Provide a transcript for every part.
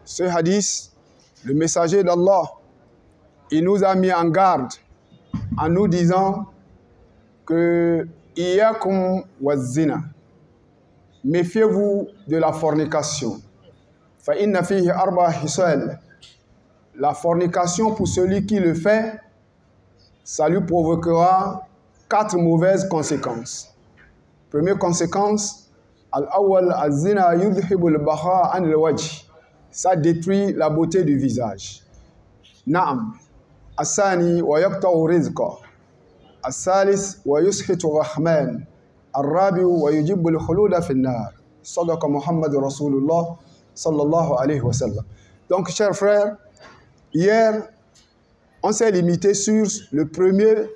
ce hadith, le messager d'Allah, il nous a mis en garde en nous disant que Iyyakum waz-zina, méfiez-vous de la fornication. Fa inna fihi arba hisal. La fornication, pour celui qui le fait, ça lui provoquera 4 mauvaises conséquences. Première conséquence, al-awwal az-zina yudhibu al-baha an al-wajh. Ça détruit la beauté du visage. Naam. As-sani wa yaqta'u rizqa. As-salis wa yushitu rahman. Ar-rabi wa yujibu al-khuluda fi an-nar. Sadaqa Muhammad Rasulullah sallallahu alayhi wa sallam. Donc, chers frères, hier, on s'est limité sur le premier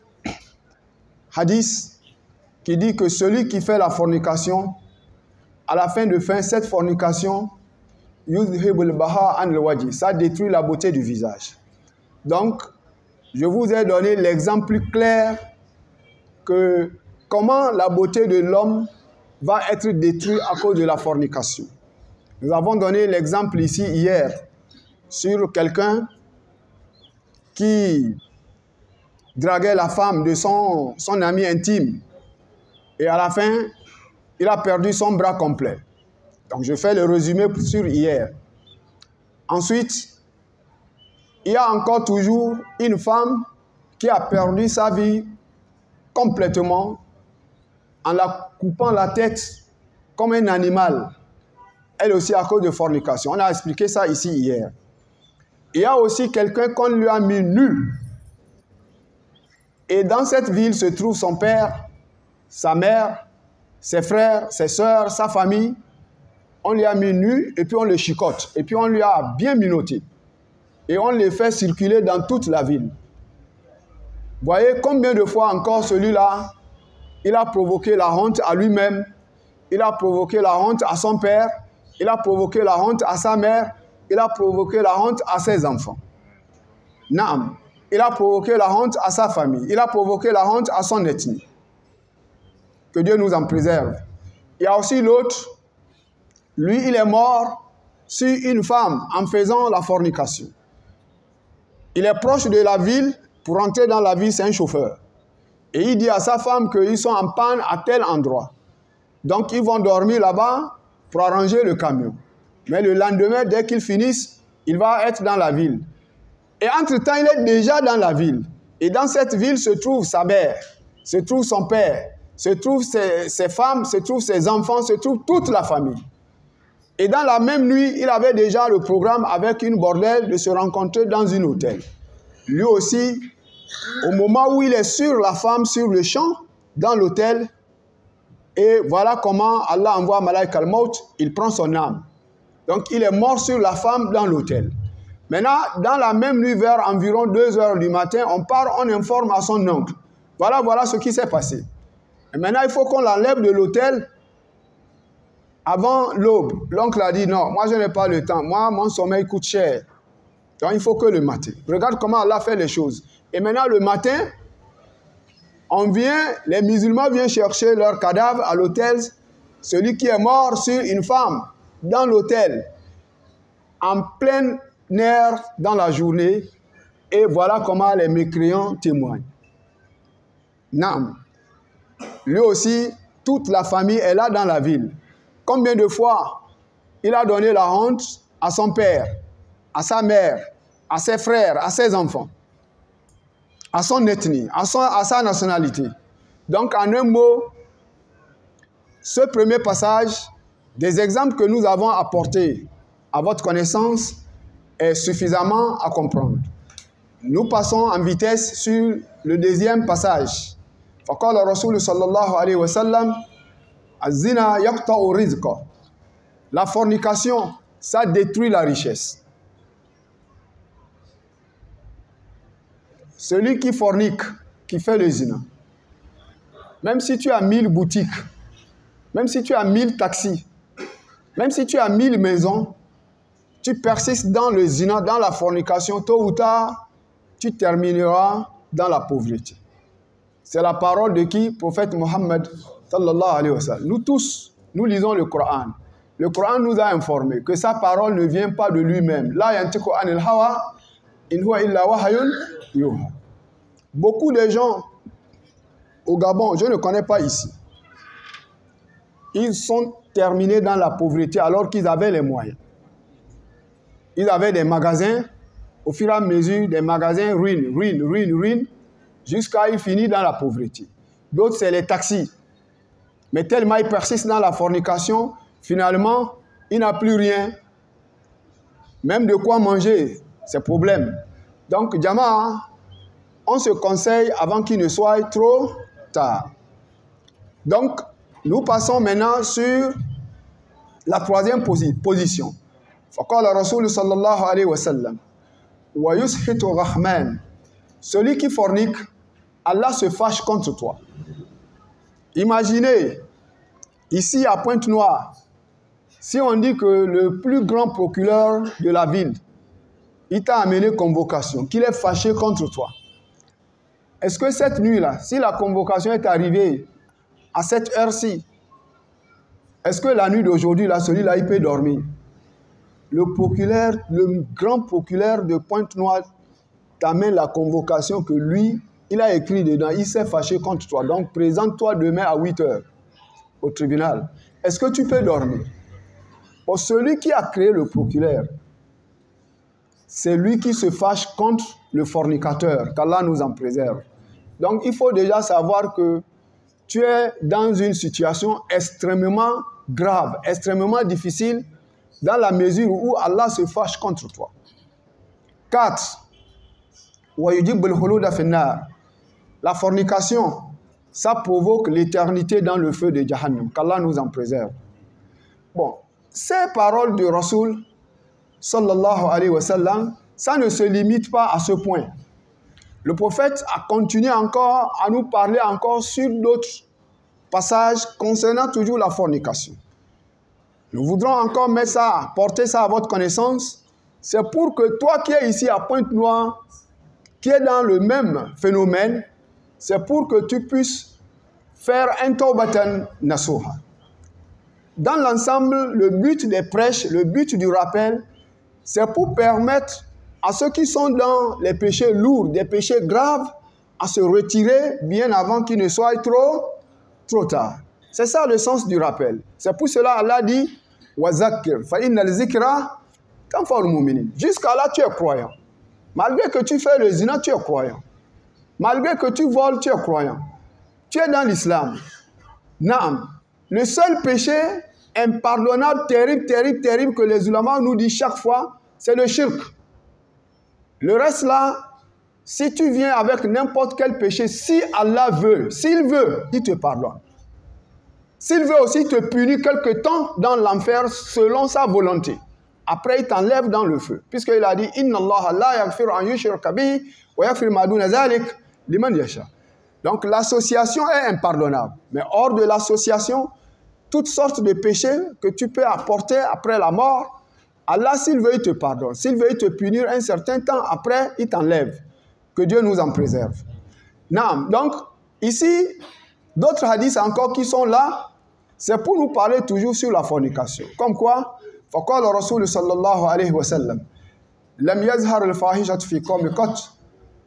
hadith qui dit que celui qui fait la fornication, à la fin de cette fornication, ça détruit la beauté du visage. Donc, je vous ai donné l'exemple plus clair que comment la beauté de l'homme va être détruite à cause de la fornication. Nous avons donné l'exemple ici hier sur quelqu'un qui draguait la femme de son ami intime et à la fin, il a perdu son bras complet. Donc je fais le résumé sur hier. Ensuite, il y a encore toujours une femme qui a perdu sa vie complètement en la coupant la tête comme un animal. Elle aussi à cause de fornication. On a expliqué ça ici hier. Il y a aussi quelqu'un qu'on lui a mis nu. Et dans cette ville se trouve son père, sa mère, ses frères, ses sœurs, sa famille. On lui a mis nu et puis on le chicote. Et puis on lui a bien minauté. Et on les fait circuler dans toute la ville. Voyez combien de fois encore celui-là, il a provoqué la honte à lui-même, il a provoqué la honte à son père, il a provoqué la honte à sa mère, il a provoqué la honte à ses enfants. Naam, il a provoqué la honte à sa famille, il a provoqué la honte à son ethnie. Que Dieu nous en préserve. Il y a aussi l'autre, lui il est mort sur une femme en faisant la fornication. Il est proche de la ville, pour entrer dans la ville c'est un chauffeur. Et il dit à sa femme qu'ils sont en panne à tel endroit. Donc ils vont dormir là-bas pour arranger le camion. Mais le lendemain, dès qu'ils finissent, il va être dans la ville. Et entre-temps, il est déjà dans la ville. Et dans cette ville se trouve sa mère, se trouve son père, se trouvent ses femmes, se trouvent ses enfants, se trouve toute la famille. Et dans la même nuit, il avait déjà le programme avec une bordelle de se rencontrer dans un hôtel. Lui aussi, au moment où il est sur la femme, sur le champ, dans l'hôtel, et voilà comment Allah envoie Malaik al-Maut, il prend son âme. Donc il est mort sur la femme dans l'hôtel. Maintenant, dans la même nuit, vers environ 2 heures du matin, on part, on informe à son oncle. Voilà ce qui s'est passé. Et maintenant, il faut qu'on l'enlève de l'hôtel avant l'aube. L'oncle a dit non, moi je n'ai pas le temps. Moi, mon sommeil coûte cher. Donc il faut que le matin. Regarde comment Allah fait les choses. Et maintenant, le matin, les musulmans viennent chercher leur cadavre à l'hôtel. Celui qui est mort sur une femme dans l'hôtel, en plein air dans la journée. Et voilà comment les mécréants témoignent. Naam. Lui aussi, toute la famille est là dans la ville. Combien de fois il a donné la honte à son père, à sa mère, à ses frères, à ses enfants, à son ethnie, à sa nationalité. Donc, en un mot, ce premier passage, des exemples que nous avons apportés à votre connaissance est suffisamment à comprendre. Nous passons en vitesse sur le deuxième passage. فقال الرسول صلى الله عليه وسلم الزنا يقطع الرزق. La fornication, ça détruit la richesse. Celui qui fornique, qui fait le zina, même si tu as 1000 boutiques, même si tu as 1000 taxis, même si tu as 1000 maisons, tu persistes dans le zina, dans la fornication, tôt ou tard, tu termineras dans la pauvreté. C'est la parole de qui? Prophète Mohammed sallallahu alayhi wa sallam. Nous tous, nous lisons le Coran. Le Coran nous a informé que sa parole ne vient pas de lui-même. La yantiqu anil hawa in huwa illa wahyun yuha. Beaucoup de gens au Gabon, je ne connais pas ici, ils sont terminés dans la pauvreté alors qu'ils avaient les moyens. Ils avaient des magasins, au fur et à mesure, des magasins ruinent, jusqu'à ils finissent dans la pauvreté. D'autres, c'est les taxis. Mais tellement ils persistent dans la fornication, finalement, il n'a plus rien. Même de quoi manger, c'est problème. Donc, Jama'a, on se conseille avant qu'il ne soit trop tard. Donc, nous passons maintenant sur la troisième position. فقال الرسول صلى الله عليه وسلم ويسخط الرحمن. Celui qui fornique, Allah se fâche contre toi. Imaginez, ici à Pointe-Noire, si on dit que le plus grand procureur de la ville, il t'a amené convocation, qu'il est fâché contre toi. Est-ce que cette nuit-là, si la convocation est arrivée à cette heure-ci, est-ce que la nuit d'aujourd'hui, là, celui-là, il peut dormir? Le procureur, le grand procureur de Pointe-Noire t'amène la convocation que lui, il a écrit dedans, il s'est fâché contre toi. Donc, présente-toi demain à 8 h au tribunal. Est-ce que tu peux dormir? Pour celui qui a créé le procureur, c'est lui qui se fâche contre le fornicateur, qu'Allah nous en préserve. Donc, il faut déjà savoir que tu es dans une situation extrêmement grave, extrêmement difficile, dans la mesure où Allah se fâche contre toi. 4. La fornication, ça provoque l'éternité dans le feu de Jahannam, qu'Allah nous en préserve. Bon, ces paroles de Rasoul, sallallahu alayhi wa sallam, ça ne se limite pas à ce point. Le prophète a continué encore à nous parler encore sur d'autres passages concernant toujours la fornication. Nous voudrons encore mettre ça, porter ça à votre connaissance. C'est pour que toi qui es ici à Pointe-Noire, qui es dans le même phénomène, c'est pour que tu puisses faire un tawbatan nasuha. Dans l'ensemble, le but des prêches, le but du rappel, c'est pour permettre à ceux qui sont dans les péchés lourds, des péchés graves, à se retirer bien avant qu'il ne soit trop tard. C'est ça le sens du rappel. C'est pour cela Allah dit وَذَكِّرْ فَإِنَّ الذِّكْرَ تَنْفَعُ الْمُؤْمِنِينَ. Jusqu'à là, tu es croyant. Malgré que tu fais le zina, tu es croyant. Malgré que tu voles, tu es croyant. Tu es dans l'islam. Naam. Le seul péché impardonnable, terrible que les ulama nous disent chaque fois, c'est le shirk. Le reste là, si tu viens avec n'importe quel péché, si Allah veut, s'il veut, il te pardonne. S'il veut aussi te punir quelque temps dans l'enfer selon sa volonté. Après, il t'enlève dans le feu. Puisqu'il a dit « Inna Allah la yaghfiru an yushraka bihi wa yaghfiru ma duna zalik liman yasha ». Donc l'association est impardonnable. Mais hors de l'association, toutes sortes de péchés que tu peux apporter après la mort, Allah, s'il veut, il te pardonne. S'il veut, il te punir un certain temps, après, il t'enlève. Que Dieu nous en préserve. Non. Donc, ici, d'autres hadiths encore qui sont là, c'est pour nous parler toujours sur la fornication. Comme quoi, فقال الرسول صلى الله عليه وسلم لم يظهر الفاحشة في قوم قط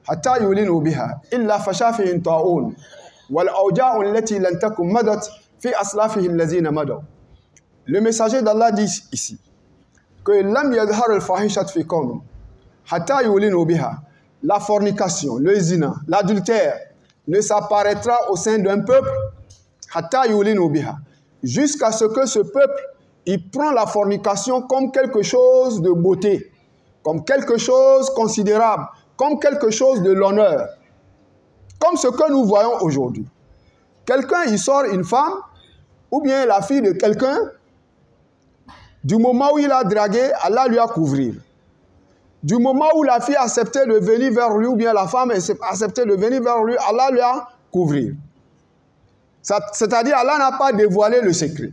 حتى يعلنوا بها إلا فشا فيهم طاعون والأوجاع التي لن تكن مضت في أسلافه الذين مضوا. Le messager d'Allah dit ici que لم يظهر الفاحشة في قوم حتى يعلنوا بها. La fornication, le zina, l'adultère ne s'apparaîtra au sein d'un peuple حتى يعلنوا بها, jusqu'à ce que ce peuple il prend la fornication comme quelque chose de beauté, comme quelque chose considérable, comme quelque chose de l'honneur. Comme ce que nous voyons aujourd'hui. Quelqu'un, il sort une femme, ou bien la fille de quelqu'un, du moment où il a dragué, Allah lui a couvrir. Du moment où la fille a accepté de venir vers lui, ou bien la femme a accepté de venir vers lui, Allah lui a couvrir. C'est-à-dire, Allah n'a pas dévoilé le secret.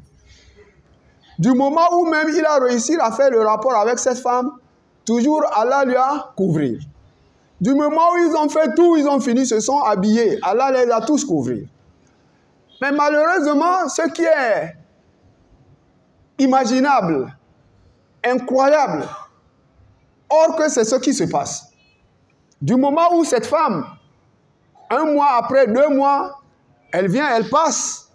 Du moment où même il a réussi à faire le rapport avec cette femme, toujours Allah lui a couvrir. Du moment où ils ont fait tout, ils ont fini, se sont habillés, Allah les a tous couverts. Mais malheureusement, ce qui est inimaginable, incroyable. Or que c'est ce qui se passe. Du moment où cette femme, 1 mois après, 2 mois, elle vient, elle passe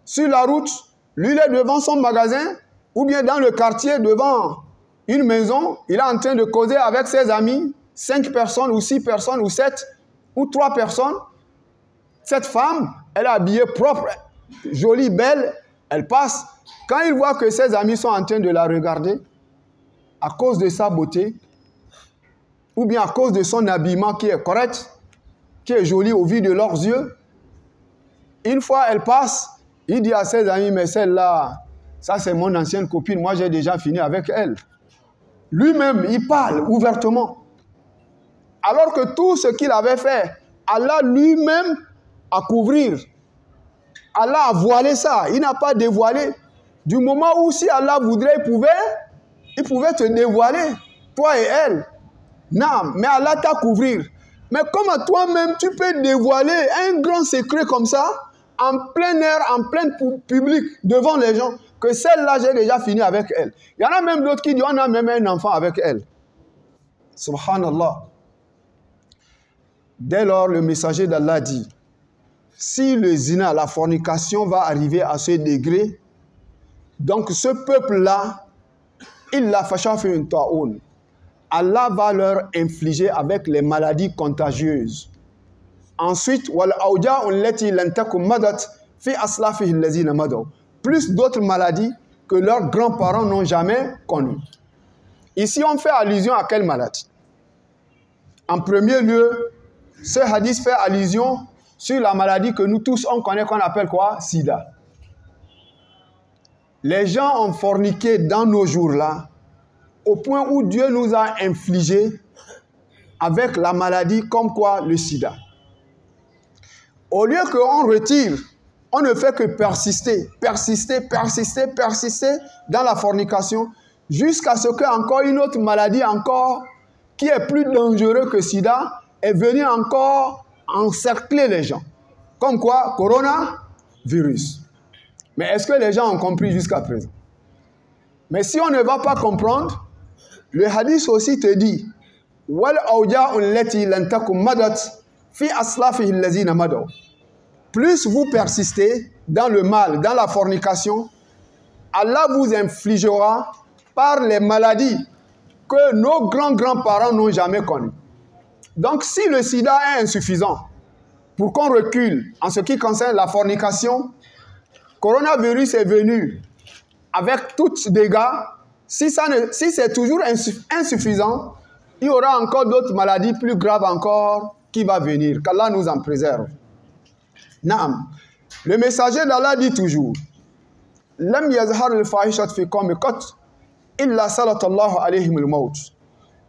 sur la route, lui il est devant son magasin, ou bien dans le quartier devant une maison, il est en train de causer avec ses amis, 5 personnes ou 6 personnes ou 7 ou 3 personnes. Cette femme, elle est habillée propre, jolie, belle, elle passe. Quand il voit que ses amis sont en train de la regarder, à cause de sa beauté, ou bien à cause de son habillement qui est correct, qui est joli au vu de leurs yeux, une fois elle passe, il dit à ses amis, mais celle-là, ça c'est mon ancienne copine, moi j'ai déjà fini avec elle. Lui-même, il parle ouvertement. Alors que tout ce qu'il avait fait, Allah lui-même a couvrir. Allah a voilé ça, il n'a pas dévoilé. Du moment où si Allah voudrait, il pouvait te dévoiler, toi et elle. Non, mais Allah t'a couvrir. Mais comment toi-même tu peux dévoiler un grand secret comme ça, en plein air, en plein public, devant les gens, que celle-là, j'ai déjà fini avec elle. Il y en a même d'autres qui disent, on a même un enfant avec elle. Subhanallah. Dès lors, le messager d'Allah dit, si le zina, la fornication va arriver à ce degré, donc ce peuple-là, il la fasha fi une ta'oun. Allah va leur infliger avec les maladies contagieuses. Ensuite, plus d'autres maladies que leurs grands-parents n'ont jamais connues. Ici, on fait allusion à quelle maladie? En premier lieu, ce hadith fait allusion sur la maladie que nous tous on connaît, qu'on appelle quoi? Sida. Les gens ont forniqué dans nos jours-là, au point où Dieu nous a infligé avec la maladie comme quoi le sida. Au lieu qu'on retire, on ne fait que persister dans la fornication jusqu'à ce qu'encore une autre maladie encore qui est plus dangereuse que sida est venue encore encercler les gens. Comme quoi? Coronavirus. Mais est-ce que les gens ont compris jusqu'à présent? Mais si on ne va pas comprendre, le hadith aussi te dit plus vous persistez dans le mal, dans la fornication, Allah vous infligera par les maladies que nos grands-grands-parents n'ont jamais connues. Donc si le sida est insuffisant pour qu'on recule en ce qui concerne la fornication, coronavirus est venu avec tous les dégâts. Si c'est toujours insuffisant, il y aura encore d'autres maladies plus graves encore qui vont venir. Qu'Allah nous en préserve. Naam. Le messager d'Allah dit toujours, Lam yazhar al-fahishat fi qawmi qat illa salatallahu alayhim al-maut.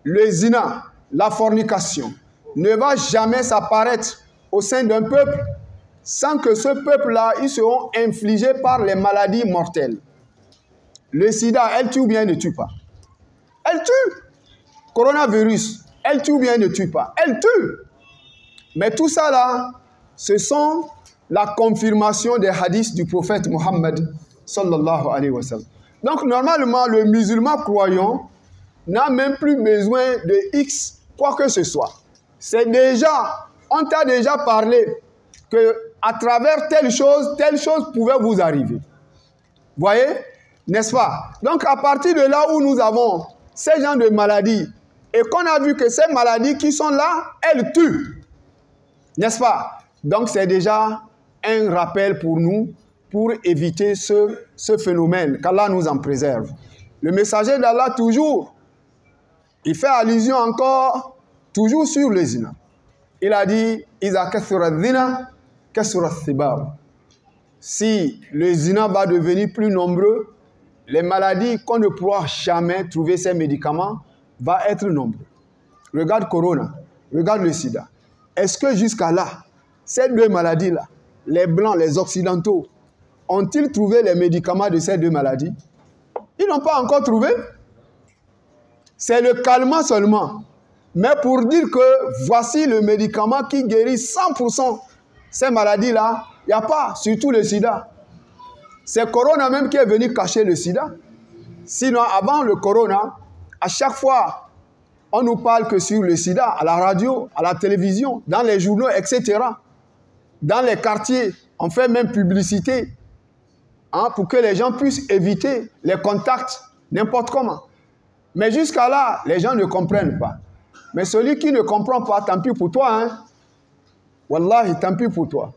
Le zina, la fornication, ne va jamais s'apparaître au sein d'un peuple sans que ce peuple-là, ils seront infligés par les maladies mortelles. Le sida, elle tue ou bien ne tue pas? Elle tue. Coronavirus, elle tue ou bien ne tue pas? Elle tue. Mais tout ça là, ce sont la confirmation des hadiths du prophète Mohammed sallallahu alayhi wa sallam. Donc normalement, le musulman croyant n'a même plus besoin de X quoi que ce soit. C'est déjà, on t'a déjà parlé que à travers telle chose pouvait vous arriver. Voyez? N'est-ce pas? Donc à partir de là où nous avons ces genres de maladies et qu'on a vu que ces maladies qui sont là, elles tuent. N'est-ce pas? Donc c'est déjà un rappel pour nous pour éviter ce phénomène, qu'Allah nous en préserve. Le messager d'Allah toujours, il fait allusion encore toujours sur le zina. Il a dit, Iza kathura zina, kathura thibab. Si le zina va devenir plus nombreux, les maladies qu'on ne pourra jamais trouver ces médicaments vont être nombreux. Regarde Corona, regarde le sida. Est-ce que jusqu'à là, ces deux maladies-là, les blancs, les occidentaux, ont-ils trouvé les médicaments de ces deux maladies? Ils n'ont pas encore trouvé. C'est le calmant seulement. Mais pour dire que voici le médicament qui guérit 100% ces maladies-là, il n'y a pas, surtout le sida. C'est Corona même qui est venu cacher le sida. Sinon, avant le corona, à chaque fois, on nous parle que sur le sida, à la radio, à la télévision, dans les journaux, etc. Dans les quartiers, on fait même publicité pour que les gens puissent éviter les contacts n'importe comment. Mais jusqu'à là, les gens ne comprennent pas. Mais celui qui ne comprend pas, tant pis pour toi. Hein? Wallahi, tant pis pour toi.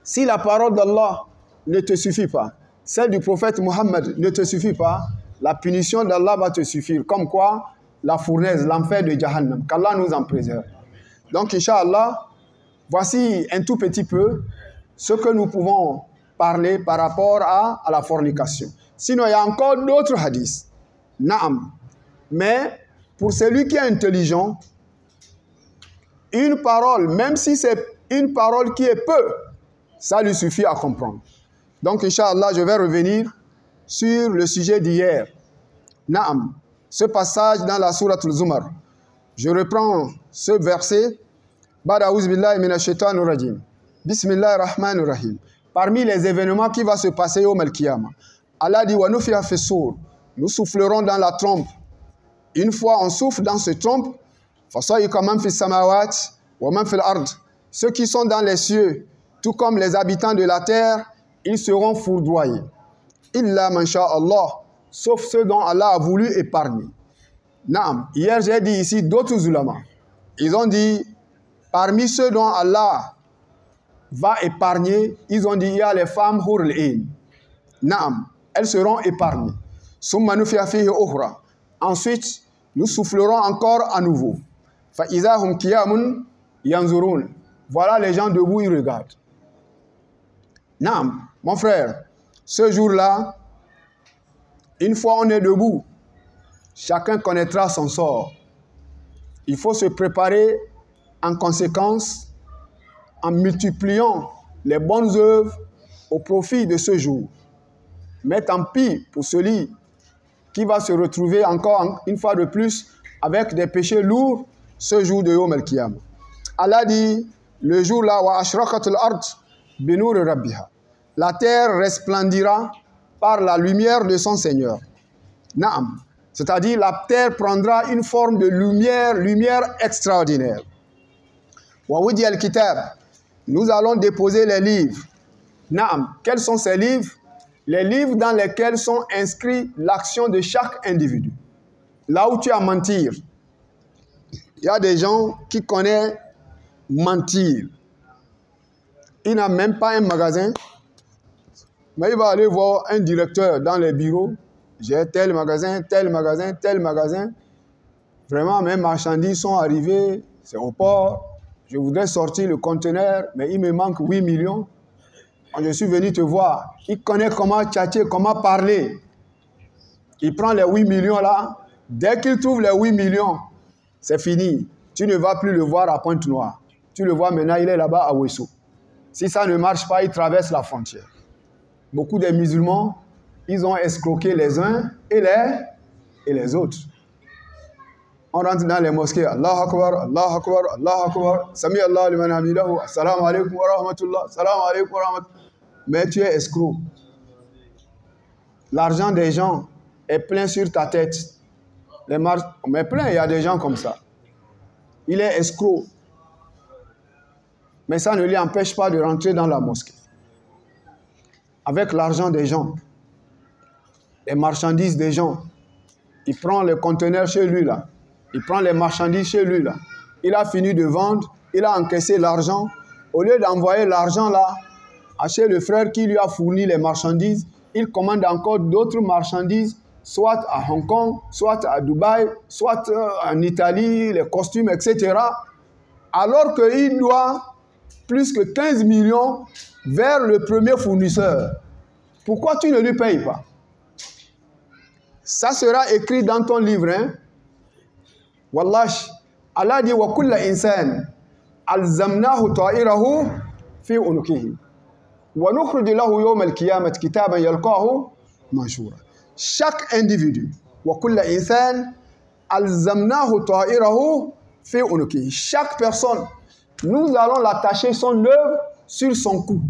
Si la parole d'Allah ne te suffit pas, celle du prophète Mohammed ne te suffit pas, la punition d'Allah va te suffire. Comme quoi, la fournaise, l'enfer de Jahannam. Qu'Allah nous en préserve. Donc, Inch'Allah, voici un tout petit peu ce que nous pouvons parler par rapport à la fornication. Sinon, il y a encore d'autres hadiths. Naam. Mais pour celui qui est intelligent, une parole, même si c'est une parole qui est peu, ça lui suffit à comprendre. Donc, Inch'Allah, je vais revenir sur le sujet d'hier. Naam. Ce passage dans la sourate Al-Zumar. Je reprends ce verset. Badaouz billahi minash shaitanir rajim. Bismillahir rahmanir rahim. Parmi les événements qui vont se passer au Al-Qiyamah, Allah dit wa nufiha fis-sur. Nous soufflerons dans la trompe. Une fois on souffle dans ce trompe, fasaika man fis samawat wa man fil ard. Ceux qui sont dans les cieux, tout comme les habitants de la terre, ils seront foudroyés. Illa man sha Allah, sauf ceux dont Allah a voulu épargner. Naam, hier j'ai dit ici d'autres ulama. Ils ont dit, parmi ceux dont Allah va épargner, ils ont dit, il y a les femmes hurl ain. Naam, elles seront épargnées. Summa nufiya fihi ukhra. Ensuite, nous soufflerons encore à nouveau. Fa iza hum qiyamun yanzurun. Voilà les gens debout, ils regardent. Naam, mon frère, ce jour-là, une fois on est debout, chacun connaîtra son sort. Il faut se préparer en conséquence en multipliant les bonnes œuvres au profit de ce jour. Mais tant pis pour celui qui va se retrouver encore une fois de plus avec des péchés lourds ce jour de Yom al-Qiyamah. Allah dit, le jour là, wa ashraqatul ard binur rabbiha. La terre resplendira par la lumière de son Seigneur. Naam. C'est-à-dire la terre prendra une forme de lumière extraordinaire. Wa wudi al-kitab. Nous allons déposer les livres. Naam. Quels sont ces livres? Les livres dans lesquels sont inscrits l'action de chaque individu. Là où tu as mentir, il y a des gens qui connaissent mentir. Il n'a même pas un magasin, mais il va aller voir un directeur dans les bureaux. J'ai tel magasin, tel magasin, tel magasin. Vraiment, mes marchandises sont arrivées, c'est au port. Je voudrais sortir le conteneur, mais il me manque 8 millions. Je suis venu te voir. Il connaît comment tchatcher, comment parler. Il prend les 8 millions là. Dès qu'il trouve les 8 millions, c'est fini. Tu ne vas plus le voir à Pointe-Noire. Tu le vois maintenant, il est là-bas à Ouessou. Si ça ne marche pas, il traverse la frontière. Beaucoup des musulmans, ils ont escroqué les uns et les autres. On rentre dans les mosquées. Allahu Akbar, Allahu Akbar, Allahu Akbar. Sami Allah liman hamidahu. Assalamu alaikum wa rahmatullah. Assalamu alaikum wa rahmatullah. Mais tu es escroc. L'argent des gens est plein sur ta tête. Mais plein, il y a des gens comme ça. Il est escroc. Mais ça ne lui empêche pas de rentrer dans la mosquée. Avec l'argent des gens, les marchandises des gens, il prend les conteneurs chez lui là. Il prend les marchandises chez lui là. Il a fini de vendre, il a encaissé l'argent. Au lieu d'envoyer l'argent là, chez le frère qui lui a fourni les marchandises, il commande encore d'autres marchandises, soit à Hong Kong, soit à Dubaï, soit en Italie, les costumes, etc. Alors qu'il doit plus que 15 millions vers le premier fournisseur. Pourquoi tu ne lui payes pas? Ça sera écrit dans ton livre. Hein? Wallahi, Allah dit wa kulla insan alzamnahu ta'irahu fi unukihi wa nukhrij lahu yawm al-qiyamah kitaban yalqahu manshura. Chaque individu, wa kulla insan alzamnahu ta'irahu fi unukihi. Chaque personne, nous allons l'attacher son œuvre sur son cou.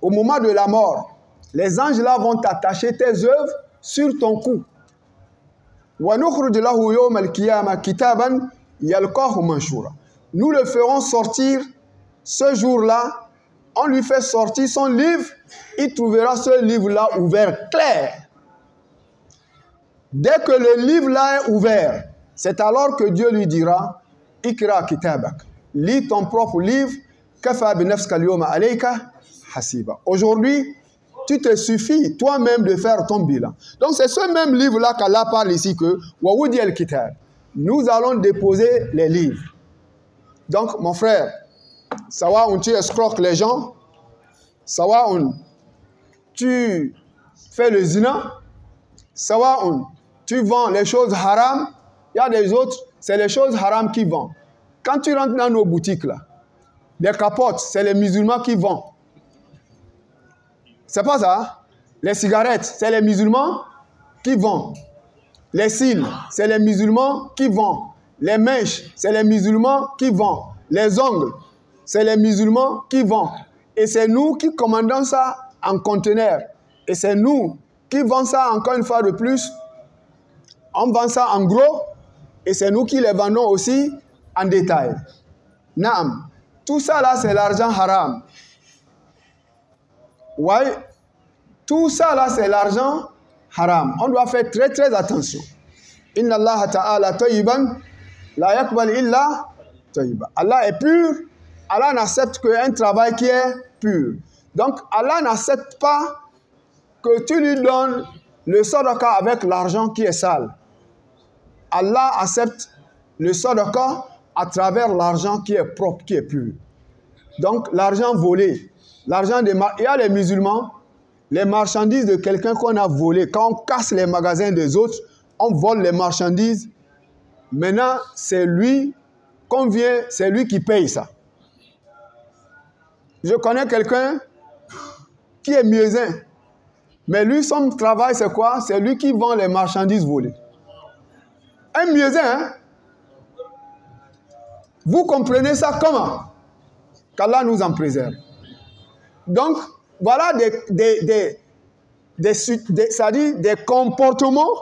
Au moment de la mort, les anges là vont t'attacher tes œuvres sur ton cou. وَنُخْرِجْ لَهُ يَوْمَ الْقِيَامَةِ كِتَابًا يَلْقَاهُ مَنشُورًا. Nous le ferons sortir ce jour-là. On lui fait sortir son livre. Il trouvera ce livre-là ouvert, clair. Dès que le livre-là est ouvert, c'est alors que Dieu lui dira Ikra kitabak. Lis ton propre livre. Kafa bi nafsika al-yawma alayka hasiba. Aujourd'hui, tu te suffis toi-même de faire ton bilan. Donc c'est ce même livre-là qu'Allah parle ici que Wawudi al-Kitab. Nous allons déposer les livres. Donc mon frère, sawa on tu escroques les gens, sawa on tu fais le zina, sawa on tu vends les choses haram, il y a des autres, c'est les choses haram qui vendent. Quand tu rentres dans nos boutiques là, les capotes, c'est les musulmans qui vendent. C'est pas ça. Les cigarettes, c'est les musulmans qui vendent. Les cils, c'est les musulmans qui vendent. Les mèches, c'est les musulmans qui vendent. Les ongles, c'est les musulmans qui vendent. Et c'est nous qui commandons ça en conteneur. Et c'est nous qui vendons ça encore une fois de plus. On vend ça en gros. Et c'est nous qui les vendons aussi en détail. Naam. Tout ça là, c'est l'argent haram. Ouais, tout ça là, c'est l'argent haram. On doit faire très très attention. Inna Allah ta'ala tayyiban la yakbal illa tayyiba. Allah est pur. Allah n'accepte qu'un travail qui est pur. Donc Allah n'accepte pas que tu lui donnes le sadaqa avec l'argent qui est sale. Allah accepte le sadaqa à travers l'argent qui est propre, qui est pur. Donc l'argent volé. L'argent des il y a les musulmans, les marchandises de quelqu'un qu'on a volé. Quand on casse les magasins des autres, on vole les marchandises. Maintenant, c'est lui qu'on vient, c'est lui qui paye ça. Je connais quelqu'un qui est muezzin. Mais lui, son travail, c'est quoi? C'est lui qui vend les marchandises volées. Un muezzin, hein? Vous comprenez ça comment? Qu'Allah nous en préserve. Donc, voilà des comportements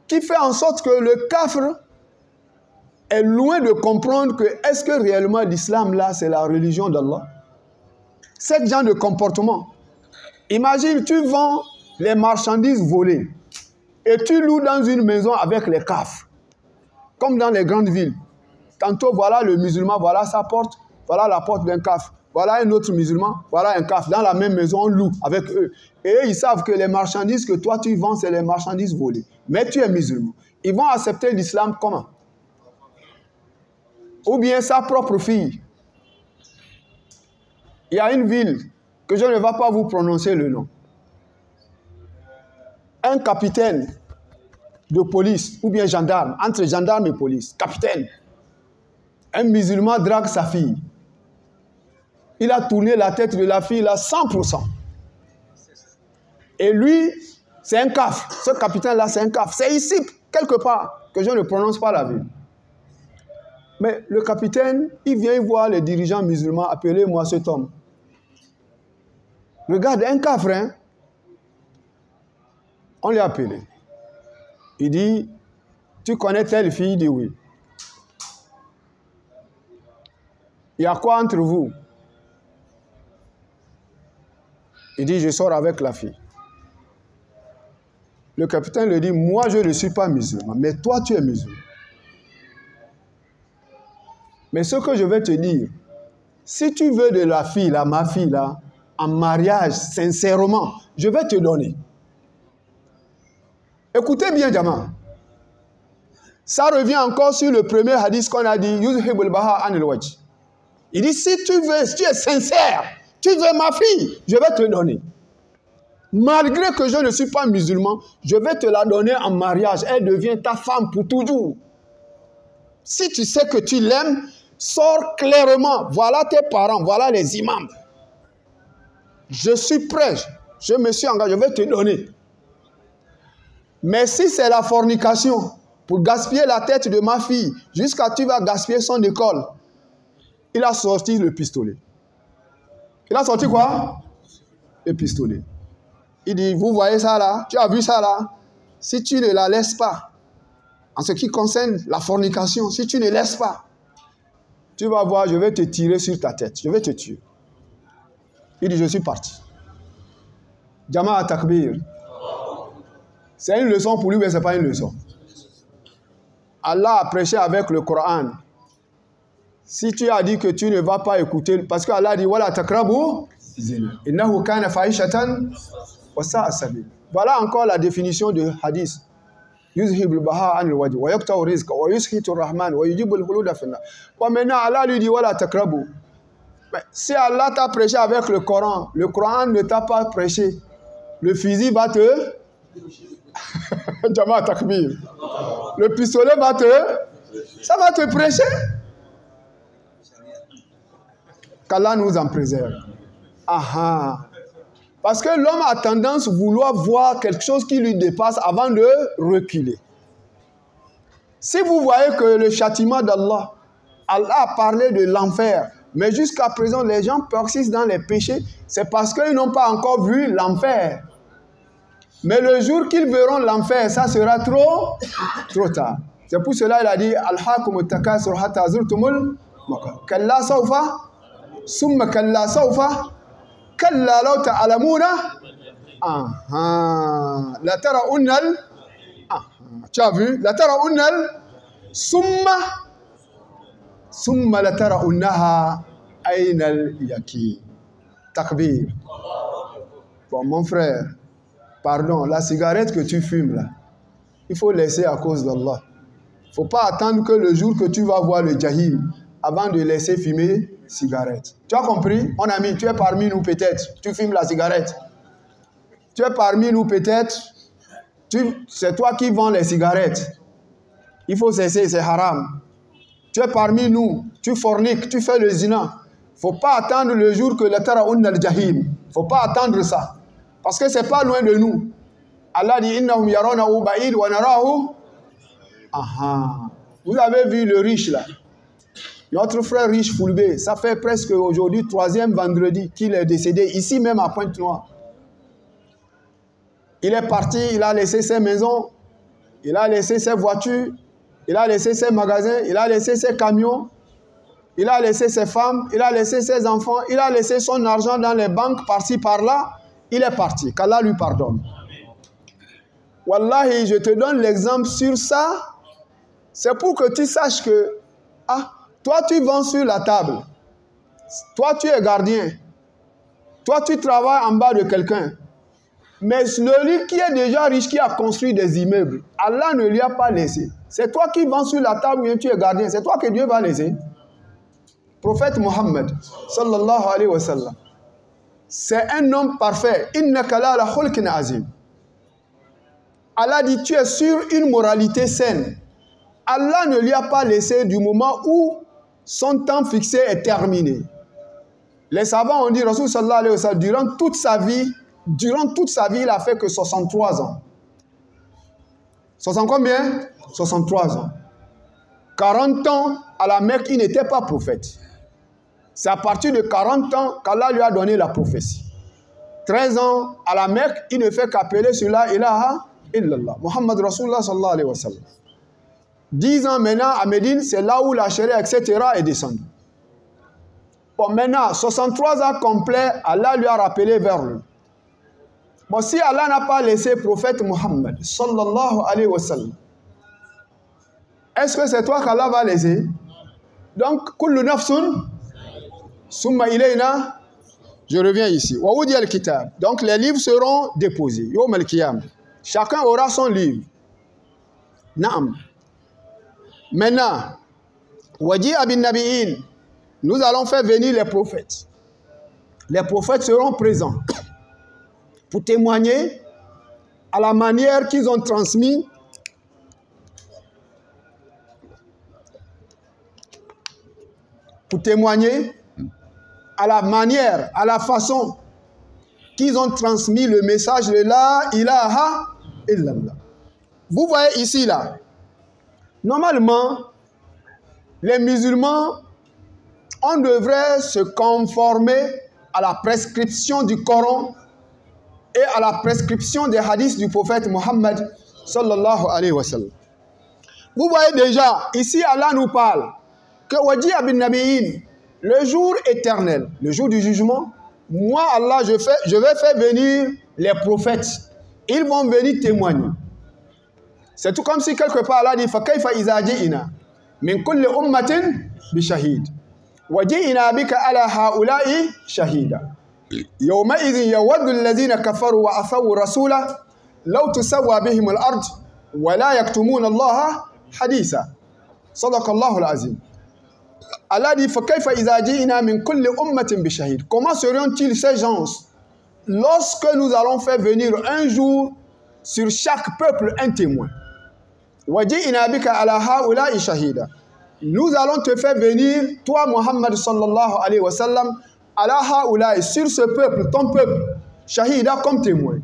qui font en sorte que le kafir est loin de comprendre que est-ce que réellement l'islam là, c'est la religion d'Allah. Ce genre de comportement. Imagine, tu vends les marchandises volées et tu loues dans une maison avec les kafirs, comme dans les grandes villes. Tantôt, voilà le musulman, voilà sa porte, voilà la porte d'un kafir. Voilà un autre musulman, voilà un kafir. Dans la même maison, on loue avec eux. Et eux, ils savent que les marchandises que toi tu vends, c'est les marchandises volées. Mais tu es musulman. Ils vont accepter l'islam comment? Ou bien sa propre fille. Il y a une ville que je ne vais pas vous prononcer le nom. Un capitaine de police, ou bien gendarme, entre gendarme et police, capitaine. Un musulman drague sa fille. Il a tourné la tête de la fille à 100%. Et lui, c'est un kafir. Ce capitaine-là, c'est un kafir. C'est ici, quelque part, que je ne prononce pas la ville. Mais le capitaine, il vient voir les dirigeants musulmans, appelez-moi cet homme. Regarde, un kafir, hein? On l'a appelé. Il dit, tu connais telle fille? Il dit oui. Il y a quoi entre vous? Il dit, je sors avec la fille. Le capitaine lui dit, moi je ne suis pas musulman, mais toi tu es musulman. Mais ce que je vais te dire, si tu veux de la fille, là, ma fille, là, en mariage, sincèrement, je vais te donner. Écoutez bien, Jama. Ça revient encore sur le premier hadith qu'on a dit, Yuzhibul Baha Anil Wajh. Il dit, si tu veux, si tu es sincère, tu veux ma fille, je vais te donner. Malgré que je ne suis pas musulman, je vais te la donner en mariage. Elle devient ta femme pour toujours. Si tu sais que tu l'aimes, sors clairement. Voilà tes parents, voilà les imams. Je suis prêt, je me suis engagé, je vais te donner. Mais si c'est la fornication, pour gaspiller la tête de ma fille, jusqu'à tu vas gaspiller son école, il a sorti le pistolet. Il a sorti quoi? Le pistolet. Il dit, vous voyez ça là? Tu as vu ça là? Si tu ne la laisses pas, en ce qui concerne la fornication, si tu ne laisses pas, tu vas voir, je vais te tirer sur ta tête. Je vais te tuer. Il dit, je suis parti. Jama'a takbir. C'est une leçon pour lui, mais ce n'est pas une leçon. Allah a prêché avec le Coran. Si tu as dit que tu ne vas pas écouter, parce que Allah dit, Wala takrabu, innahu kana fahishatan wa sa'a sabil. Voilà encore la définition de hadith. Yuzhibul baha anil wajh wa yaqta'u rizqa wa yushitu rahman wa yujibul khuluda finna. Maintenant Allah lui dit Wala takrabu. Mais si Allah t'a prêché avec le Coran ne t'a pas prêché, le fusil va te Jama'a takbir. Le pistolet ça va te prêcher. Qu'Allah nous en préserve. Aha. Parce que l'homme a tendance à vouloir voir quelque chose qui lui dépasse avant de reculer. Si vous voyez que le châtiment d'Allah, Allah a parlé de l'enfer, mais jusqu'à présent les gens persistent dans les péchés, c'est parce qu'ils n'ont pas encore vu l'enfer. Mais le jour qu'ils verront l'enfer, ça sera trop tard. C'est pour cela qu'il a dit Alhaakumut takasur hatta zurtumul maqabir. Kalla sawfa, summa kalla sawfa, kalla law ta'lamuna. La tara'unnal. Tu as vu? La tara'unnal. Summa la tara'unnaha aynal yaqin. Takbir. Bon, mon frère. Pardon, la cigarette que tu fumes là, il faut laisser à cause d'Allah. Il ne faut pas attendre que le jour que tu vas voir le jahim avant de laisser fumer cigarette. Tu as compris? Mon ami, tu es parmi nous peut-être. Tu fumes la cigarette. Tu es parmi nous peut-être. C'est toi qui vends les cigarettes. Il faut cesser, c'est haram. Tu es parmi nous. Tu forniques, tu fais le zina. Il ne faut pas attendre le jour que le tara'un al-jahim. Il ne faut pas attendre ça. Parce que ce n'est pas loin de nous. Allah dit innahum yarawnahu ba'id wa narahu. Vous avez vu le riche là. Notre frère riche Foulbé, ça fait presque aujourd'hui 3e vendredi qu'il est décédé ici même à Pointe-Noire. Il est parti, il a laissé ses maisons, il a laissé ses voitures, il a laissé ses magasins, il a laissé ses camions, il a laissé ses femmes, il a laissé ses enfants, il a laissé son argent dans les banques par-ci par-là. Il est parti, qu'Allah lui pardonne. Wallahi, je te donne l'exemple sur ça. C'est pour que tu saches que, toi tu vends sur la table. Toi tu es gardien. Toi tu travailles en bas de quelqu'un. Mais celui qui est déjà riche, qui a construit des immeubles, Allah ne lui a pas laissé. C'est toi qui vends sur la table ou tu es gardien. C'est toi que Dieu va laisser. Prophète Mohammed, sallallahu alayhi wa sallam. C'est un homme parfait. Innaka la ala khulqin azim. Allah dit, tu es sur une moralité saine. Allah ne lui a pas laissé du moment où son temps fixé est terminé. Les savants ont dit, Rasul sallallahu alayhi wa sallam, durant toute sa vie, il a fait que 63 ans. 60 combien? 63 ans. 40 ans à la Mecque, il n'était pas prophète. C'est à partir de 40 ans qu'Allah lui a donné la prophétie. 13 ans à la Mecque, il ne fait qu'appeler sur la ilaha illallah. Muhammad Rasulullah sallallahu alayhi wa sallam. 10 ans maintenant à Médine, c'est là où la charia, etc. est descendue. Bon, maintenant, 63 ans complets, Allah lui a rappelé vers lui. Bon, si Allah n'a pas laissé le prophète Muhammad sallallahu alayhi wa sallam, est-ce que c'est toi qu'Allah va laisser? Donc, kullu nafsun summa ilayna. Je reviens ici. Wa wudi al-kitab. Donc, les livres seront déposés. Yawm al-qiyam. Chacun aura son livre. Naam. Maintenant, wadi abin nabi'in. Nous allons faire venir les prophètes. Les prophètes seront présents pour témoigner à la manière qu'ils ont transmis à la manière, à la façon qu'ils ont transmis le message de la ilaha illallah. Vous voyez ici là, normalement, les musulmans, on devrait se conformer à la prescription du Coran et à la prescription des hadiths du prophète Mohammed sallallahu alayhi wa sallam. Vous voyez déjà, ici Allah nous parle que Wadi Abin Nabi'in, le jour éternel, le jour du jugement, moi Allah je vais faire venir les prophètes. Ils vont venir témoigner. C'est tout comme si quelque part Allah dit فَكَيْفَ إِذَا جِئِنَا مِنْ كُلِّ أُمَّةٍ بِشَهِيدٍ وَجِئِنَا بِكَ عَلَى هَؤُلَاءِ شَهِيدًا يَوْمَئِذٍ يَوَدُّ الَّذِينَ كَفَرُوا وَعَصَوْا الرَّسُولَ لَوْ تُسَوَّى بِهِمُ الْأَرْضُ وَلَا يَكْتُمُونَ اللَّهَ حَدِيثًا صدق الله العظيم. Allah dit فَكَيْفَ إِذَا جِئِنَا مِنْ كُلِّ أُمَّةٍ بِشَهِيدٍ. Comment seriont-ils ces gens lorsque nous allons faire venir un jour sur chaque peuple un témoin? وَجِئِنَا بِكَ عَلَى هَؤُلَاءِ شَهِيدًا. Nous allons te faire venir, toi Muhammad sallallahu alayhi wa sallam, ala haoulaï, sur ce peuple, ton peuple, shahida comme témoin.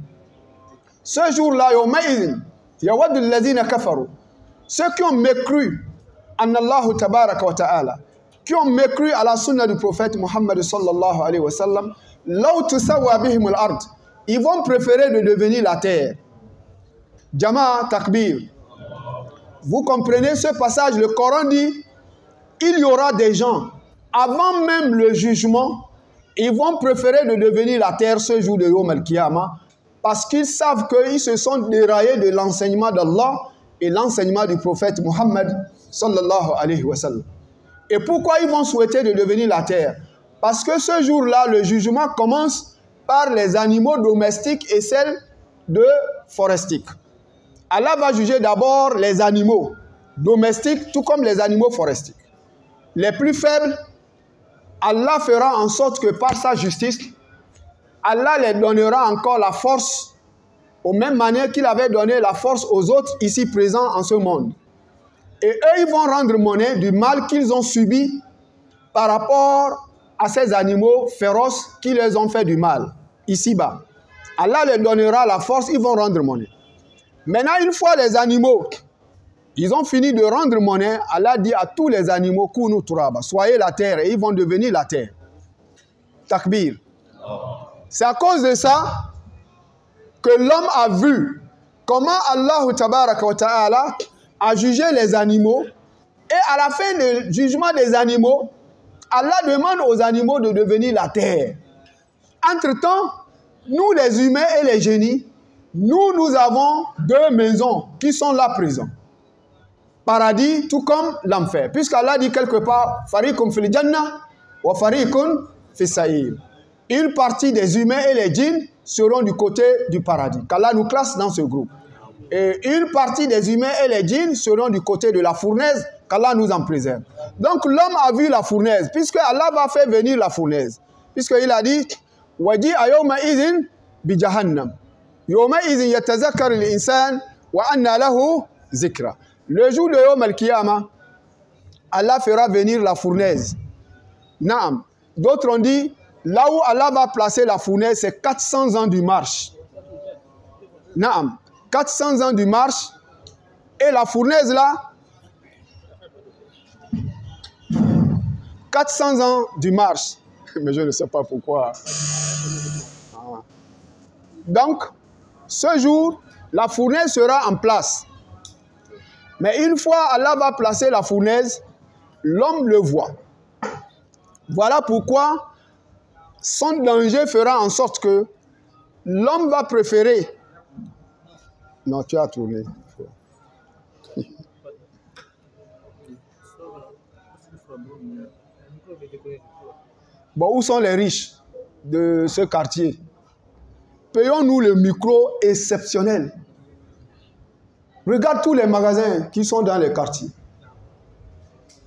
Ce jour-là, yawma'idhin, yawaddu alladhina kafaru. Ceux qui ont mécru en Allah tabaraka wa ta'ala, qui ont mécru à la sunna du prophète Muhammad sallallahu alayhi wa sallam, law tusawwa bihim al-ard. Ils vont préférer de devenir la terre. Jama'a takbir. Vous comprenez ce passage, le Coran dit, il y aura des gens, avant même le jugement, ils vont préférer de devenir la terre ce jour de Yom al-Qiyamah, parce qu'ils savent qu'ils se sont déraillés de l'enseignement d'Allah et l'enseignement du prophète Muhammad sallallahu alayhi wa sallam. Et pourquoi ils vont souhaiter de devenir la terre? Parce que ce jour-là, le jugement commence par les animaux domestiques et celles de forestiques. Allah va juger d'abord les animaux domestiques, tout comme les animaux forestiques. Les plus faibles, Allah fera en sorte que par sa justice, Allah les donnera encore la force, aux mêmes manières qu'il avait donné la force aux autres ici présents en ce monde. Et eux, ils vont rendre monnaie du mal qu'ils ont subi par rapport à ces animaux féroces qui les ont fait du mal, ici-bas. Allah les donnera la force, ils vont rendre monnaie. Maintenant, une fois les animaux, ils ont fini de rendre monnaie, Allah dit à tous les animaux, Kunu turaba, soyez la terre, et ils vont devenir la terre. Takbir. C'est à cause de ça que l'homme a vu comment Allah tabaraka wa ta'ala a jugé les animaux, et à la fin du jugement des animaux, Allah demande aux animaux de devenir la terre. Entre-temps, nous les humains et les génies, nous avons deux maisons qui sont là présentes. Paradis, tout comme l'enfer. Puisqu'Allah dit quelque part, Farikum fil jannah wa farikum fis sa'ir. Une partie des humains et les djinns seront du côté du paradis. Qu'Allah nous classe dans ce groupe. Et une partie des humains et les djinns seront du côté de la fournaise. Qu'Allah nous en préserve. Donc l'homme a vu la fournaise, puisque Allah va faire venir la fournaise. Puisqu'il a dit, Wadi ayoma idhin bi jahannam. Yoma idhin yatazakar l'insan wa anna lahu zikra. Le jour de Yom al-Qiyamah, Allah fera venir la fournaise. Naam. D'autres ont dit, là où Allah va placer la fournaise, c'est 400 ans du marche. Naam. 400 ans du marche. Et la fournaise là, 400 ans du marche. Mais je ne sais pas pourquoi. Donc, ce jour, la fournaise sera en place. Mais une fois Allah va placer la fournaise, l'homme le voit. Voilà pourquoi son danger fera en sorte que l'homme va préférer. Non, tu as tourné. Bon, où sont les riches de ce quartier? Payons-nous le micro exceptionnel. Regarde tous les magasins qui sont dans les quartiers.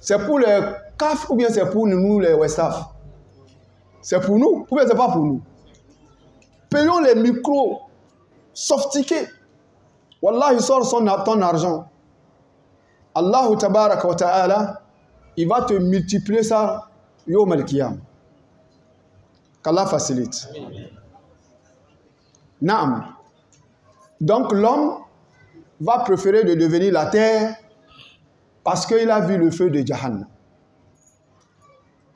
C'est pour les CAF ou bien c'est pour nous les Westaf? C'est pour nous ou bien c'est pas pour nous? Payons les micros sophistiqués. Wallah, il sort ton argent. Allah tabaraka wa ta'ala, il va te multiplier ça yawm al-qiyam. Qu'Allah facilite. Naam. Donc l'homme va préférer de devenir la terre parce qu'il a vu le feu de Jahannam.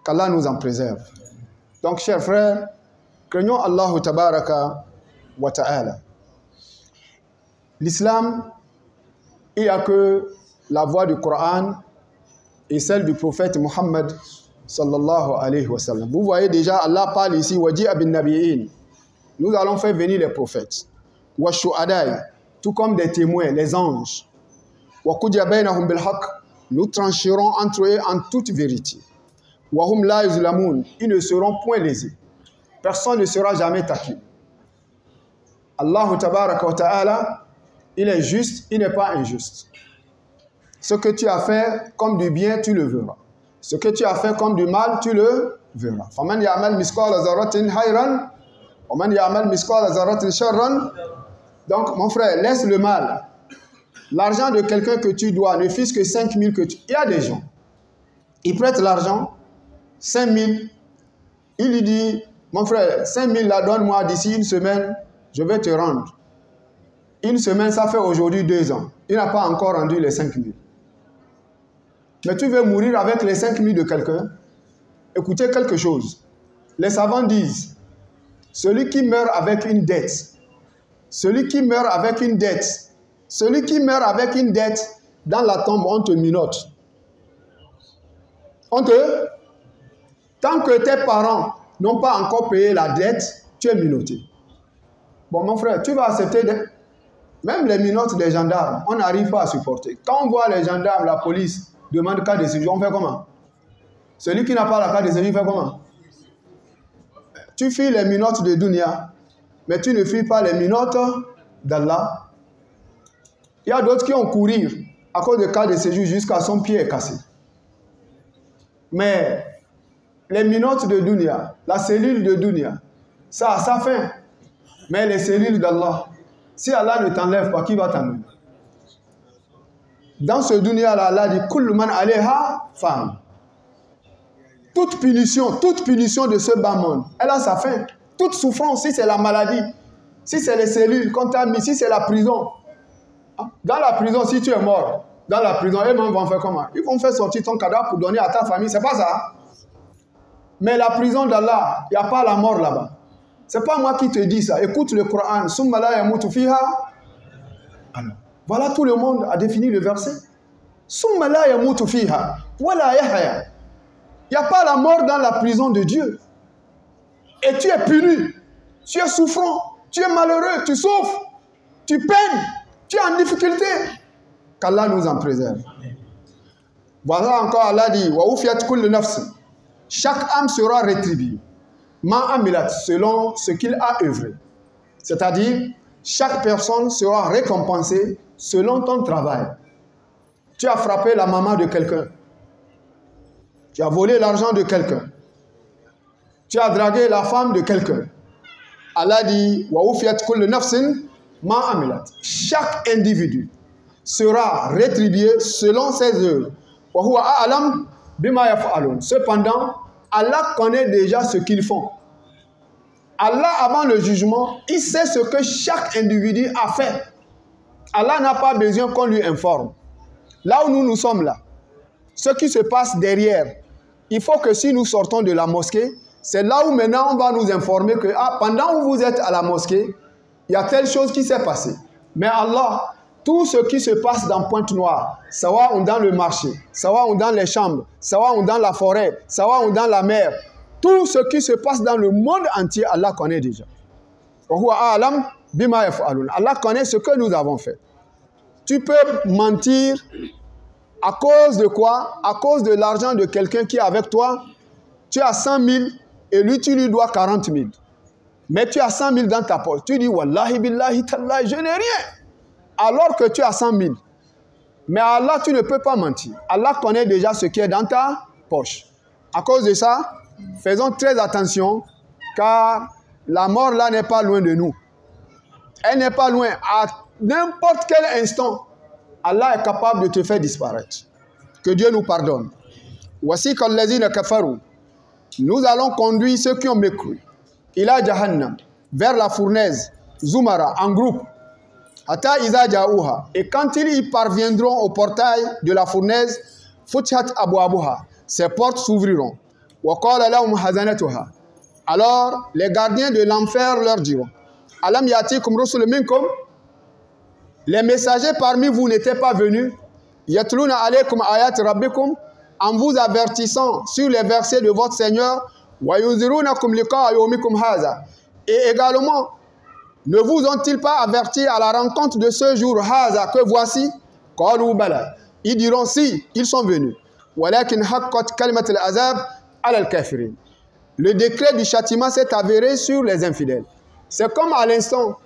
Qu'Allah nous en préserve. Donc, chers frères, craignons Allah tabaraka wa ta'ala. L'islam, il n'y a que la voix du Coran et celle du prophète Muhammad sallallahu alayhi wa sallam. Vous voyez déjà, Allah parle ici, waji'a bin nabiyyin. Nous allons faire venir les prophètes. Wa shuhada'i, tout comme des témoins, les anges. Wa qudiya baynahum bil haqq, nous trancherons entre eux en toute vérité. Wa hum la yuzlamun, ils ne seront point lésés. Personne ne sera jamais taquin. Allah tabaraka wa ta'ala, il est juste, il n'est pas injuste. Ce que tu as fait comme du bien, tu le verras. Ce que tu as fait comme du mal, tu le verras. فَمَنْ يَعْمَلْ مِثْقَالَ ذَرَّةٍ خَيْرًا وَمَنْ يَعْمَلْ مِثْقَالَ ذَرَّةٍ شَرًّا. Donc, mon frère, laisse le mal. L'argent de quelqu'un que tu dois, ne fût-ce que 5 000 que tu... Il y a des gens, ils prêtent l'argent, 5 000, il lui dit, mon frère, 5 000 là, donne-moi d'ici une semaine, je vais te rendre. Une semaine, ça fait aujourd'hui 2 ans. Il n'a pas encore rendu les 5 000. Mais tu veux mourir avec les 5 000 de quelqu'un? Écoutez quelque chose. Les savants disent, celui qui meurt avec une dette, celui qui meurt avec une dette, celui qui meurt avec une dette, dans la tombe, on te minote. Tant que tes parents n'ont pas encore payé la dette, tu es minoté. Bon, mon frère, tu vas accepter même les minotes des gendarmes, on n'arrive pas à supporter. Quand on voit les gendarmes, la police demande carte de séjour, on fait comment? Celui qui n'a pas la carte de séjour, il fait comment? Tu fuis les minotes de Dunia, mais tu ne fuis pas les minotes d'Allah. Il y a d'autres qui ont couru à cause de carte de séjour jusqu'à son pied est cassé. Mais les minotes de Dunia, la cellule de Dunia, ça a sa fin. Mais les cellules d'Allah, si Allah ne t'enlève pas, qui va t'enlever? Dans ce dunya-là, Allah dit Kullu man alayha fan. Toute punition de ce bas monde, elle a sa fin. Toute souffrance, si c'est la maladie, si c'est les cellules qu'on t'a mis, si c'est la prison. Dans la prison, si tu es mort, dans la prison, eux-mêmes vont faire comment? Ils vont faire sortir ton cadavre pour donner à ta famille, c'est pas ça. Mais la prison d'Allah, il n'y a pas la mort là-bas. C'est pas moi qui te dis ça. Écoute le Coran. Summa la yamutu fiha. Voilà, tout le monde a défini le verset. Summa la yamutu fiha. Wala yahya. Il n'y a pas la mort dans la prison de Dieu. Et tu es puni. Tu es souffrant. Tu es malheureux. Tu souffres. Tu peines. Tu es en difficulté. Qu'Allah nous en préserve. Voilà encore Allah dit wa ufiyat kullu nafs. Chaque âme sera rétribuée. Ma'amilat, selon ce qu'il a œuvré. C'est-à-dire, chaque personne sera récompensée selon ton travail. Tu as frappé la maman de quelqu'un. Tu as volé l'argent de quelqu'un. Tu as dragué la femme de quelqu'un. Allah dit, wa ufiyat kullu nafsin ma'amilat. Chaque individu sera rétribué selon ses œuvres. Wa huwa a'lam bima yaf'alun. Cependant, Allah connaît déjà ce qu'ils font. Allah, avant le jugement, il sait ce que chaque individu a fait. Allah n'a pas besoin qu'on lui informe. Là où nous sommes là, ce qui se passe derrière, il faut que si nous sortons de la mosquée, c'est là où maintenant on va nous informer que pendant où vous êtes à la mosquée, il y a telle chose qui s'est passée. Mais Allah, tout ce qui se passe dans Pointe-Noire, soit dans le marché, soit dans les chambres, soit dans la forêt, soit dans la mer, tout ce qui se passe dans le monde entier, Allah connaît déjà. Allah connaît ce que nous avons fait. Tu peux mentir à cause de quoi? À cause de l'argent de quelqu'un qui est avec toi. Tu as 100 000 et lui, tu lui dois 40 000. Mais tu as 100 000 dans ta poche. Tu dis, Wallahi billahi tallahi, je n'ai rien. Alors que tu as 100 000. Mais Allah, tu ne peux pas mentir. Allah connaît déjà ce qui est dans ta poche. À cause de ça, faisons très attention, car la mort là n'est pas loin de nous. Elle n'est pas loin. À n'importe quel instant, Allah est capable de te faire disparaître. Que Dieu nous pardonne. Voici quand les kafaru. Nous allons conduire ceux qui ont mécru. Ila Jahannam, vers la fournaise, Zumara, en groupe. Ata iza ja'uha. Et quand ils y parviendront au portail de la fournaise, futhat abwabuha. Ces portes s'ouvriront. Wa qala lahum hazanatuha. Alors les gardiens de l'enfer leur diront: Alam yatikum rusul minkum. Les messagers parmi vous n'étaient pas venus. Yatluna alaykum ayat rabbikum. En vous avertissant sur les versets de votre Seigneur. Wa yunzirunakum liqa'a yawmikum hadha. Et également, ne vous ont-ils pas averti à la rencontre de ce jour hadha que voici? Qalu bala. Ils diront si, ils sont venus. Walakin haqqat kalimat al-azab ala al-kafirin. Le décret du châtiment s'est avéré sur les infidèles. C'est comme à l'instant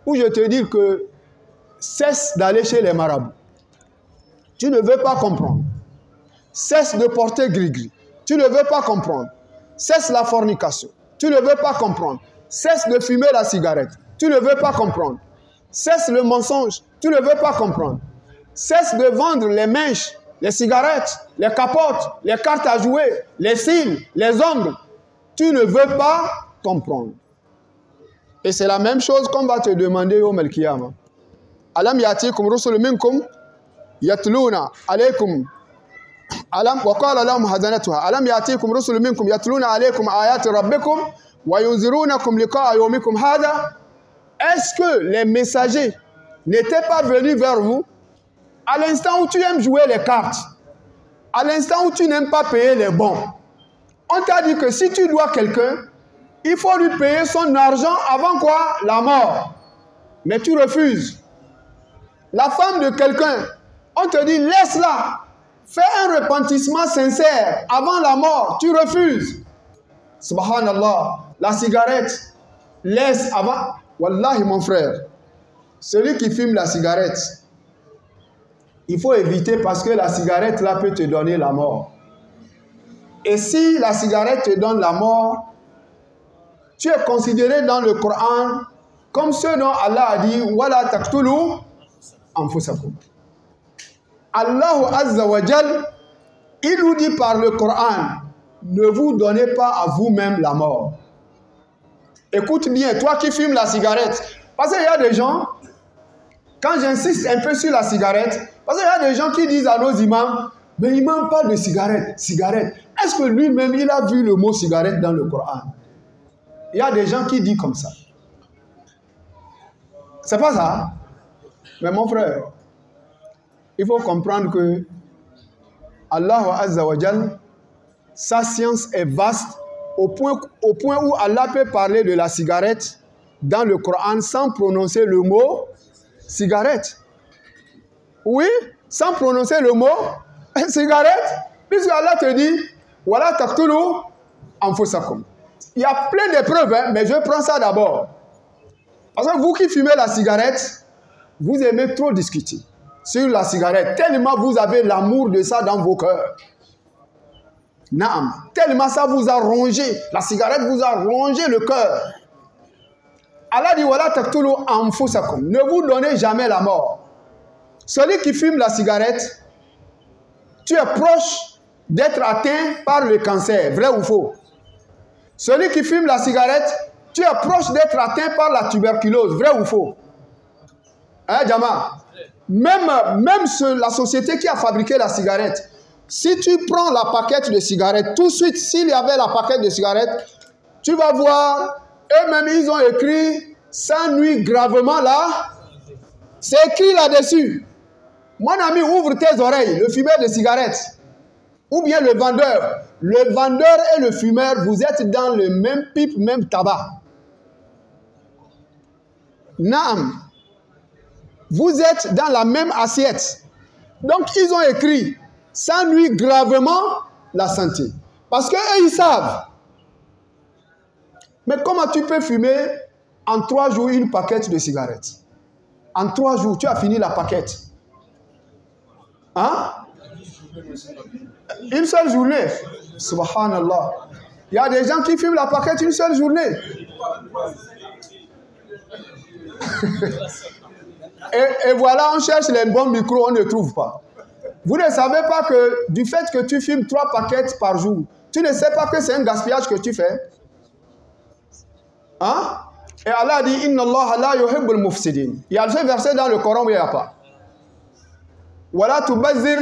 où je te dis que cesse d'aller chez les marabouts. Tu ne veux pas comprendre. Cesse de porter gris-gris. Tu ne veux pas comprendre. Cesse la fornication. Tu ne veux pas comprendre. Cesse de fumer la cigarette. Tu ne veux pas comprendre. Cesse le mensonge. Tu ne veux pas comprendre. Cesse de vendre les mèches, les cigarettes, les capotes, les cartes à jouer, les cils, les ongles. Tu ne veux pas comprendre. Et c'est la même chose qu'on va te demander au Melkiyama. Alam yatikum rusul minkum yatluna alaykum alam wa qala lahum hadanatuha alam yatikum rusul minkum yatluna alaykum ayati rabbikum wa yunzirunakum liqa'a yawmikum hadha. Est-ce que les messagers n'étaient pas venus vers vous à l'instant où tu aimes jouer les cartes, à l'instant où tu n'aimes pas payer les bons? On t'a dit que si tu dois quelqu'un, il faut lui payer son argent avant quoi? La mort. Mais tu refuses. La femme de quelqu'un, on te dit laisse-la. Fais un repentissement sincère avant la mort. Tu refuses. Subhanallah. La cigarette, laisse avant. Wallahi mon frère, celui qui fume la cigarette, il faut éviter parce que la cigarette là peut te donner la mort. Et si la cigarette te donne la mort, tu es considéré dans le Coran comme ce dont Allah a dit wala taqtulu anfusakum. Allah Azza wa Jal, il nous dit par le Coran, ne vous donnez pas à vous-même la mort. Écoute bien, toi qui fumes la cigarette, parce qu'il y a des gens, quand j'insiste un peu sur la cigarette, parce qu'il y a des gens qui disent à nos imams, mais imam parle de cigarette, cigarette. Est-ce que lui-même, il a vu le mot cigarette dans le Coran? Il y a des gens qui disent comme ça. C'est pas ça. Mais mon frère, il faut comprendre que Allah Azza wa Jal, sa science est vaste au point où Allah peut parler de la cigarette dans le Coran sans prononcer le mot cigarette. Oui, sans prononcer le mot cigarette, puisque Allah te dit voilà taqtulu anfusakum. Il y a plein de preuves, hein, mais je prends ça d'abord. Parce que vous qui fumez la cigarette, vous aimez trop discuter sur la cigarette, tellement vous avez l'amour de ça dans vos cœurs. Naam, tellement ça vous a rongé, la cigarette vous a rongé le cœur. Allah dit voilà taqtulu anfusakum, ne vous donnez jamais la mort. Celui qui fume la cigarette, tu es proche d'être atteint par le cancer, vrai ou faux? Celui qui fume la cigarette, tu es proche d'être atteint par la tuberculose, vrai ou faux? Hein, Jama? Même la société qui a fabriqué la cigarette, si tu prends la paquette de cigarettes, tout de suite, s'il y avait la paquette de cigarettes, tu vas voir, eux-mêmes, ils ont écrit « Ça nuit gravement là ». C'est écrit là-dessus. Mon ami, ouvre tes oreilles, le fumeur de cigarettes. Ou bien le vendeur. Le vendeur et le fumeur, vous êtes dans le même pipe, même tabac. Naam. Vous êtes dans la même assiette. Donc, ils ont écrit « Ça nuit gravement la santé ». Parce qu'eux, ils savent. Mais comment tu peux fumer en 3 jours une paquette de cigarettes? En 3 jours, tu as fini la paquette. Hein? Une seule journée. Subhanallah. Il y a des gens qui fument la paquette une seule journée. et voilà, on cherche les bons micros, on ne trouve pas. Vous ne savez pas que du fait que tu fumes 3 paquettes par jour, tu ne sais pas que c'est un gaspillage que tu fais. Hein? Et Allah dit Inna Allah la yuhibbul mufsidin. Il y a ce verset dans le Coran où il n'y a pas. Wala tubazzir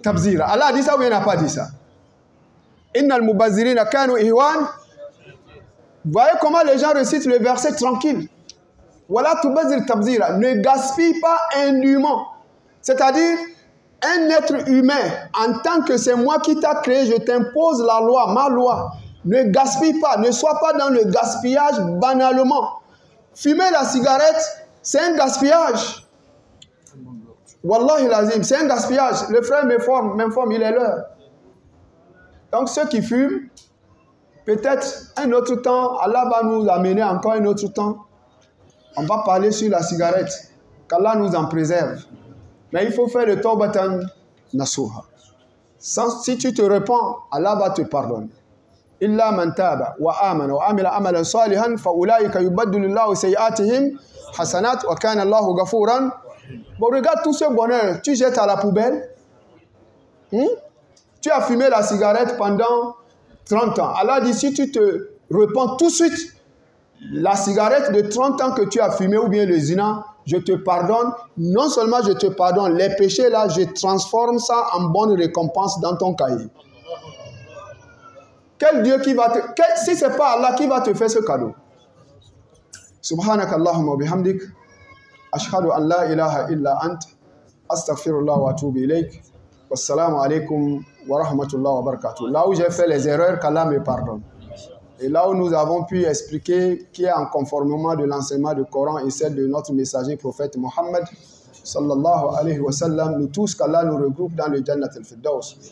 tabzira. Allah a dit ça ou il n'a pas dit ça? Innal mubazzirina kanu ihwan Voyez comment les gens récitent le verset tranquille. Voilà tout bazir tabzira. Ne gaspille pas indûment. C'est-à-dire, un être humain, en tant que c'est moi qui t'a créé, je t'impose la loi, ma loi. Ne gaspille pas, ne sois pas dans le gaspillage banalement. Fumer la cigarette, c'est un gaspillage. Wallahi lazim, c'est un gaspillage. Le frère m'informe, il est l'heure. Donc ceux qui fument, peut-être un autre temps, Allah va nous amener encore un autre temps. On va parler sur la cigarette, qu'Allah nous en préserve. Mais il faut faire le tawbatan nasuha. Si tu te repens, Allah va te pardonner. Illa man taba wa amana wa amila amalan salihan fa ulaika yubaddilu Allahu sayiatihim hasanat wa kana Allahu ghafuran. Bon, regarde tout ce bonheur, tu jettes à la poubelle. Tu as fumé la cigarette pendant 30 ans. Allah dit, si tu te repens tout de suite, la cigarette de 30 ans que tu as fumé ou bien le zina, je te pardonne. Non seulement je te pardonne, les péchés là, je transforme ça en bonne récompense dans ton cahier. Quel Dieu qui va te... si ce n'est pas Allah, qui va te faire ce cadeau? Subhanaka Allahumma bihamdik. Ashhadu an la ilaha illa ant. Astaghfirullah wa atubu ilayk. Wassalamu alaikum wa rahmatullahi wa barakatuh. Là où j'ai fait les erreurs, qu'Allah me pardonne. Et là où nous avons pu expliquer qui est en conformément de l'enseignement du Coran et celle de notre messager prophète Mohammed sallallahu alayhi wa sallam, nous tous qu'Allah nous regroupe dans le Jannat al-Firdaus.